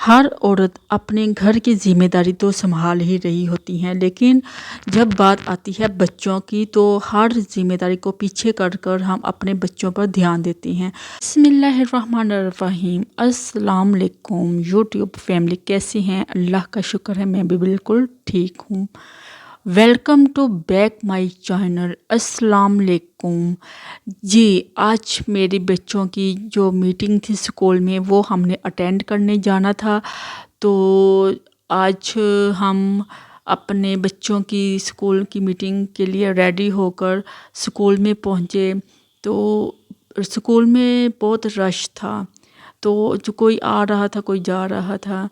ہر عورت اپنے گھر کی ذمہ داری تو سنبھال ہی رہی ہوتی ہیں، لیکن جب بات آتی ہے بچوں کی تو ہر ذمہ داری کو پیچھے کر کر ہم اپنے بچوں پر دھیان دیتے ہیں۔ بسم اللہ الرحمن الرحیم۔ السلام علیکم یوٹیوب فیملی، کیسی ہیں؟ اللہ کا شکر ہے میں بھی بالکل ٹھیک ہوں۔ Welcome to back my channel. السلام علیکم جی، آج میری بچوں کی جو میٹنگ تھی اسکول میں وہ ہم نے اٹینڈ کرنے جانا تھا، تو آج ہم اپنے بچوں کی اسکول کی میٹنگ کے لیے ریڈی ہو کر اسکول میں پہنچے، تو اسکول میں بہت رش تھا، تو جو کوئی آ رہا تھا کوئی جا رہا تھا،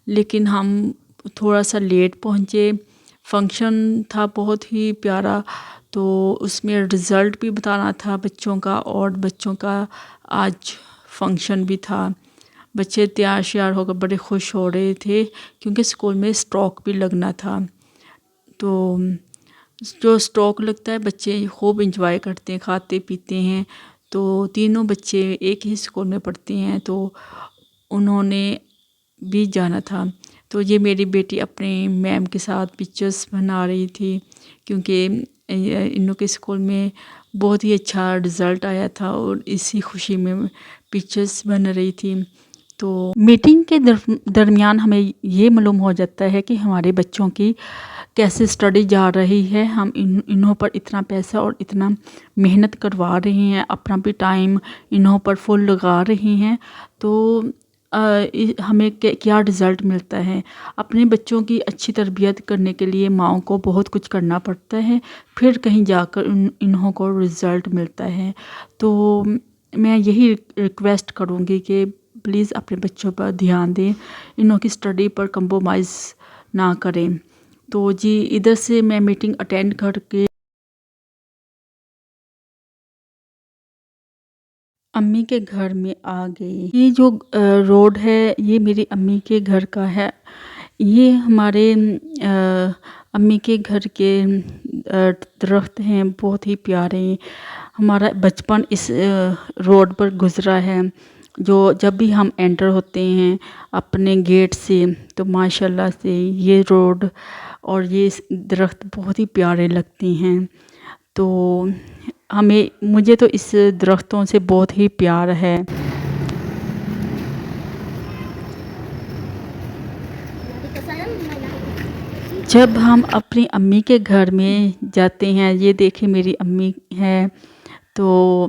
لیکن ہم تھوڑا سا لیٹ پہنچے۔ فنکشن تھا بہت ہی پیارا، تو اس میں رزلٹ بھی بتانا تھا بچوں کا، اور بچوں کا آج فنکشن بھی تھا۔ بچے تیار شیار ہو کر بڑے خوش ہو رہے تھے کیونکہ اسکول میں اسٹاک بھی لگنا تھا، تو جو اسٹاک لگتا ہے بچے خوب انجوائے کرتے ہیں، کھاتے پیتے ہیں۔ تو تینوں بچے ایک ہی اسکول میں پڑھتے ہیں، تو انہوں نے بھی جانا تھا۔ تو یہ میری بیٹی اپنے میم کے ساتھ پکچرز بنا رہی تھی، کیونکہ ان کے اسکول میں بہت ہی اچھا رزلٹ آیا تھا، اور اسی خوشی میں پکچرز بن رہی تھی۔ تو میٹنگ کے درمیان ہمیں یہ معلوم ہو جاتا ہے کہ ہمارے بچوں کی کیسے اسٹڈی جا رہی ہے۔ ہم انہوں پر اتنا پیسہ اور اتنا محنت کروا رہے ہیں، اپنا بھی ٹائم انہوں پر فل لگا رہے ہیں، تو ہمیں کیا رزلٹ ملتا ہے۔ اپنے بچوں کی اچھی تربیت کرنے کے لیے ماؤں کو بہت کچھ کرنا پڑتا ہے، پھر کہیں جا کر انہوں کو رزلٹ ملتا ہے۔ تو میں یہی ریکویسٹ کروں گی کہ پلیز اپنے بچوں پر دھیان دیں، انہوں کی اسٹڈی پر کمپرومائز نہ کریں۔ تو جی، ادھر سے میں میٹنگ اٹینڈ کر کے امی کے گھر میں آ گئی۔ یہ جو روڈ ہے یہ میری امی کے گھر کا ہے۔ یہ ہمارے امی کے گھر کے درخت ہیں، بہت ہی پیارے۔ ہمارا بچپن اس روڈ پر گزرا ہے، جو جب بھی ہم انٹر ہوتے ہیں اپنے گیٹ سے تو ماشاءاللہ سے یہ روڈ اور یہ درخت بہت ہی پیارے لگتے ہیں۔ تو مجھے تو اس درختوں سے بہت ہی پیار ہے۔ جب ہم اپنی امی کے گھر میں جاتے ہیں، یہ دیکھیں میری امی ہے، تو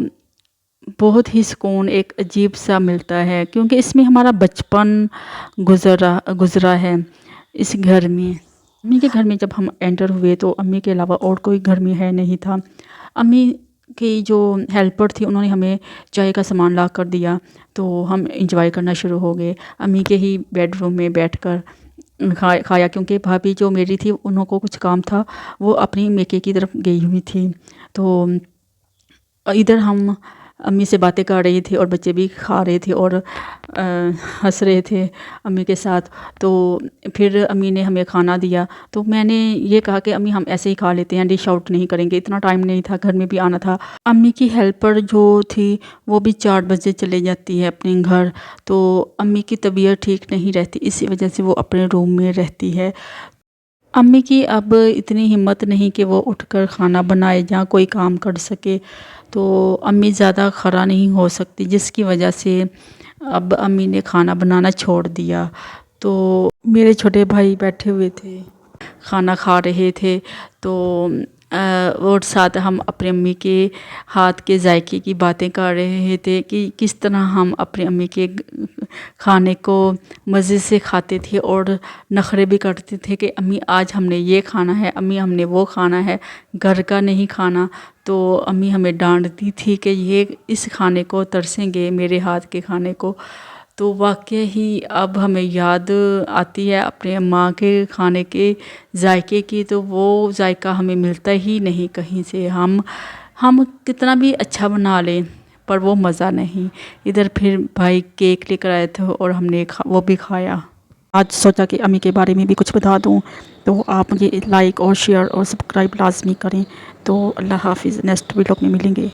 بہت ہی سکون ایک عجیب سا ملتا ہے، کیونکہ اس میں ہمارا بچپن گزرا ہے اس گھر میں۔ امی کے گھر میں جب ہم انٹر ہوئے تو امی کے علاوہ اور کوئی گھر میں ہے نہیں تھا۔ امی کی جو ہیلپر تھی انہوں نے ہمیں چائے کا سامان لا کر دیا، تو ہم انجوائے کرنا شروع ہو گئے۔ امی کے ہی بیڈ روم میں بیٹھ کر کھایا، کیونکہ بھابھی جو میری تھی انہوں کو کچھ کام تھا، وہ اپنی میکے کی طرف گئی ہوئی تھی۔ تو ادھر ہم امی سے باتیں کر رہی تھی اور بچے بھی کھا رہے تھے اور ہنس رہے تھے امی کے ساتھ۔ تو پھر امی نے ہمیں کھانا دیا، تو میں نے یہ کہا کہ امی ہم ایسے ہی کھا لیتے ہیں، ڈش آؤٹ نہیں کریں گے، اتنا ٹائم نہیں تھا، گھر میں بھی آنا تھا۔ امی کی ہیلپر جو تھی وہ بھی 4 بجے چلے جاتی ہے اپنے گھر، تو امی کی طبیعت ٹھیک نہیں رہتی، اسی وجہ سے وہ اپنے روم میں رہتی ہے۔ امی کی اب اتنی ہمت نہیں کہ وہ اٹھ کر کھانا بنائے یا کوئی کام کر سکے، تو امی زیادہ کھڑا نہیں ہو سکتی، جس کی وجہ سے اب امی نے کھانا بنانا چھوڑ دیا۔ تو میرے چھوٹے بھائی بیٹھے ہوئے تھے، کھانا کھا رہے تھے، تو اور ساتھ ہم اپنی امی کے ہاتھ کے ذائقے کی باتیں کر رہے تھے کہ کس طرح ہم اپنی امی کے کھانے کو مزے سے کھاتے تھے، اور نخرے بھی کرتے تھے کہ امی آج ہم نے یہ کھانا ہے، امی ہم نے وہ کھانا ہے، گھر کا نہیں کھانا۔ تو امی ہمیں ڈانٹتی تھی کہ یہ اس کھانے کو ترسیں گے، میرے ہاتھ کے کھانے کو۔ تو واقعی ہی اب ہمیں یاد آتی ہے اپنے ماں کے کھانے کے ذائقے کی، تو وہ ذائقہ ہمیں ملتا ہی نہیں کہیں سے۔ ہم کتنا بھی اچھا بنا لیں پر وہ مزہ نہیں۔ ادھر پھر بھائی کیک لے کر آئے تھے اور ہم نے وہ بھی کھایا۔ آج سوچا کہ امی کے بارے میں بھی کچھ بتا دوں، تو آپ مجھے لائک اور شیئر اور سبسکرائب لازمی کریں۔ تو اللہ حافظ، نیکسٹ ویڈیو میں ملیں گے۔